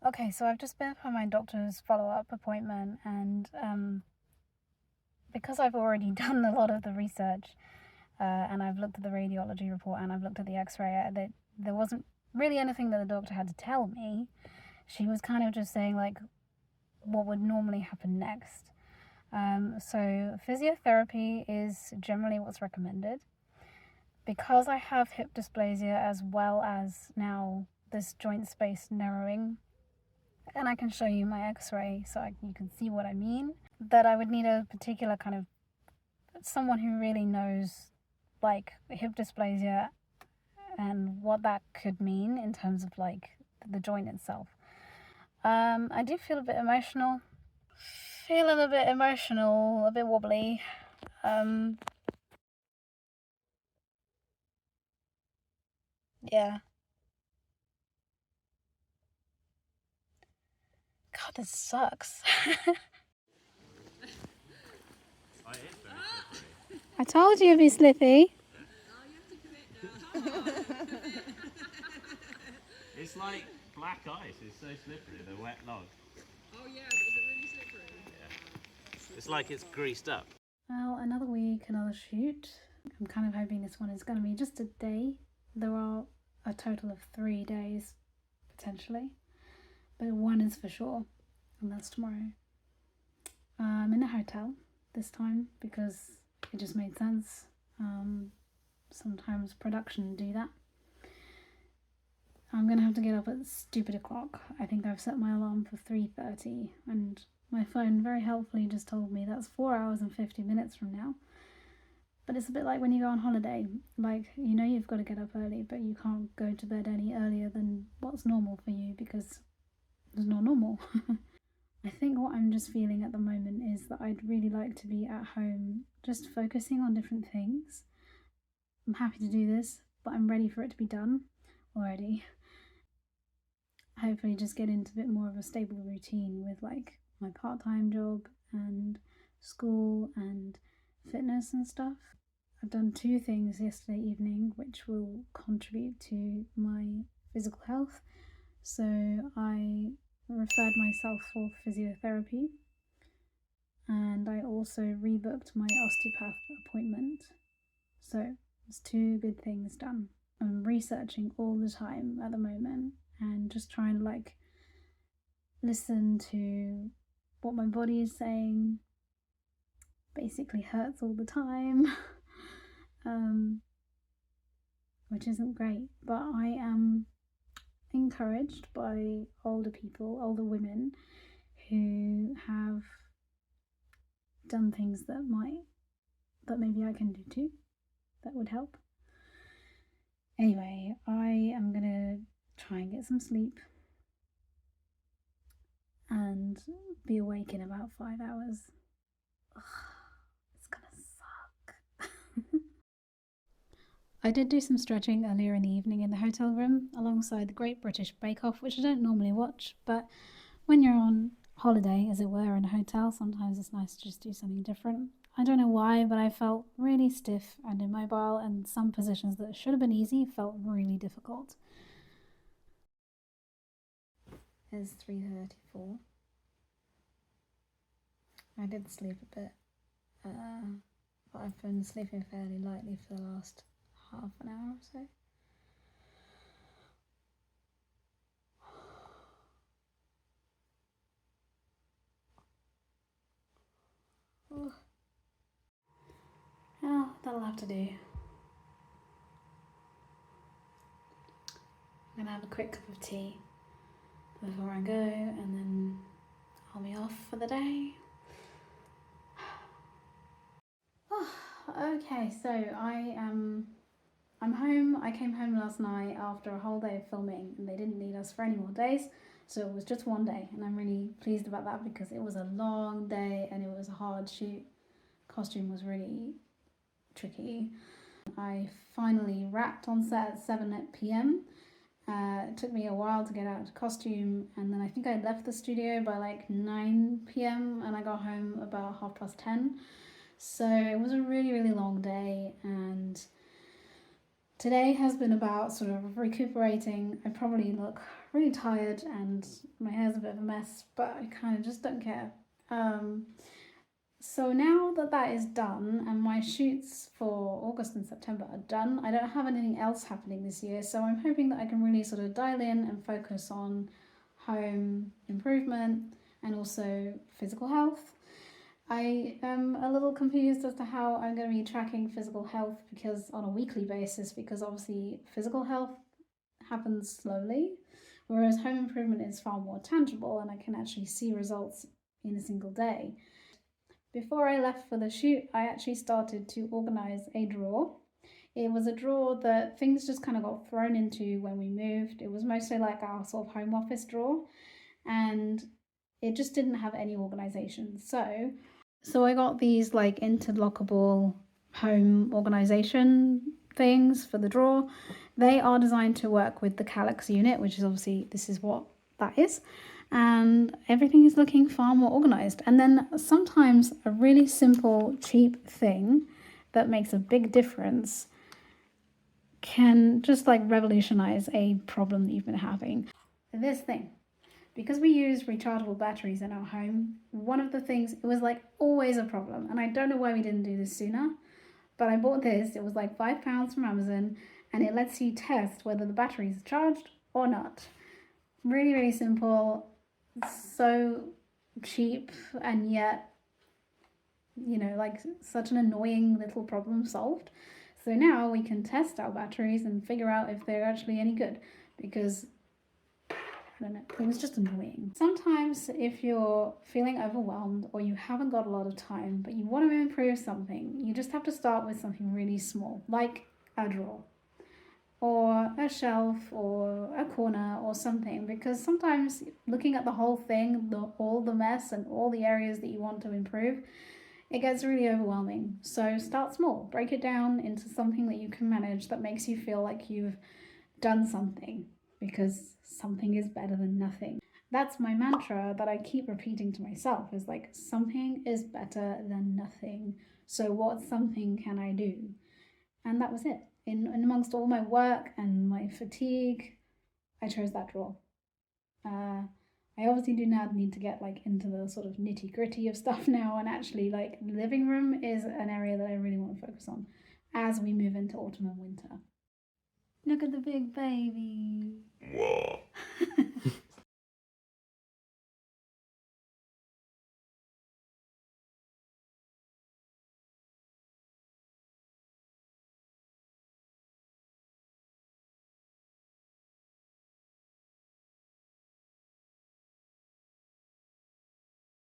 Okay, so I've just been for my doctor's follow-up appointment, and because I've already done a lot of the research, and I've looked at the radiology report and I've looked at the x-ray, there wasn't really anything that the doctor had to tell me. She was kind of just saying, like, what would normally happen next. So physiotherapy is generally what's recommended. Because I have hip dysplasia as well as now this joint space narrowing, and I can show you my x-ray so you can see what I mean, that I would need a particular kind of someone who really knows, like, hip dysplasia and what that could mean in terms of like the joint itself. I do feel a bit emotional, a bit wobbly. Yeah. God, this sucks. I told you it'd be slippy. It's like black ice. It's so slippery. The wet log. Oh yeah, but is it really slippery? Yeah. It's like it's greased up. Well, another week, another shoot. I'm kind of hoping this one is going to be just a day. There are a total of 3 days, potentially. But one is for sure, and that's tomorrow. I'm in a hotel this time because it just made sense. Sometimes production do that. I'm gonna have to get up at stupid o'clock. I think I've set my alarm for 3:30, and my phone very helpfully just told me that's 4 hours and 50 minutes from now. But it's a bit like when you go on holiday. Like, you know you've got to get up early, but you can't go to bed any earlier than what's normal for you because it's not normal. I think what I'm just feeling at the moment is that I'd really like to be at home just focusing on different things. I'm happy to do this, but I'm ready for it to be done already. Hopefully just get into a bit more of a stable routine with like my part-time job and school and fitness and stuff. I've done 2 things yesterday evening which will contribute to my physical health. So I referred myself for physiotherapy, and I also rebooked my osteopath appointment. So there's 2 good things done. I'm researching all the time at the moment and just trying to like listen to what my body is saying. Basically hurts all the time, which isn't great, but I am encouraged by older people, older women who have done things that maybe I can do too, that would help. Anyway, I am gonna try and get some sleep and be awake in about 5 hours. Ugh, it's gonna suck. I did do some stretching earlier in the evening in the hotel room alongside the Great British Bake Off, which I don't normally watch, but when you're on holiday, as it were, in a hotel, sometimes it's nice to just do something different. I don't know why, but I felt really stiff and immobile, and some positions that should have been easy felt really difficult. It's 3:34. I did sleep a bit, but I've been sleeping fairly lightly for the last half an hour or so. Oh. Well, that'll have to do. I'm gonna have a quick cup of tea before I go, and then I'll be off for the day. Oh, okay, so I'm home. I came home last night after a whole day of filming, and they didn't need us for any more days, so it was just one day, and I'm really pleased about that because it was a long day and it was a hard shoot. Costume was really tricky. I finally wrapped on set at 7 p.m. It took me a while to get out of costume, and then I think I left the studio by like 9 p.m. and I got home about 10:30. So it was a really, really long day, and today has been about sort of recuperating. I probably look really tired and my hair's a bit of a mess, but I kind of just don't care. So now that that is done and my shoots for August and September are done, I don't have anything else happening this year. So I'm hoping that I can really sort of dial in and focus on home improvement and also physical health. I am a little confused as to how I'm going to be tracking physical health because on a weekly basis, because obviously physical health happens slowly, whereas home improvement is far more tangible and I can actually see results in a single day. Before I left for the shoot, I actually started to organise a drawer. It was a drawer that things just kind of got thrown into when we moved. It was mostly like our sort of home office drawer, and it just didn't have any organisation. So I got these like interlockable home organisation things for the drawer. They are designed to work with the Calyx unit, which is obviously, this is what that is. And everything is looking far more organised. And then sometimes a really simple, cheap thing that makes a big difference can just like revolutionize a problem that you've been having. This thing, because we use rechargeable batteries in our home, one of the things, it was like always a problem. And I don't know why we didn't do this sooner, but I bought this. It was like £5 from Amazon, and it lets you test whether the battery is charged or not. Really, really simple, so cheap, and yet, you know, like such an annoying little problem solved. So now we can test our batteries and figure out if they're actually any good, because I don't know, it was just annoying. Sometimes if you're feeling overwhelmed or you haven't got a lot of time but you want to improve something, you just have to start with something really small, like a drawer or a shelf or a corner or something, because sometimes looking at the whole thing, all the mess and all the areas that you want to improve, it gets really overwhelming. So start small, break it down into something that you can manage that makes you feel like you've done something, because something is better than nothing. That's my mantra that I keep repeating to myself, is like, something is better than nothing. So what something can I do? And that was it. In amongst all my work and my fatigue, I chose that drawer. I obviously do now need to get like into the sort of nitty gritty of stuff now, and actually like the living room is an area that I really want to focus on as we move into autumn and winter. Look at the big baby.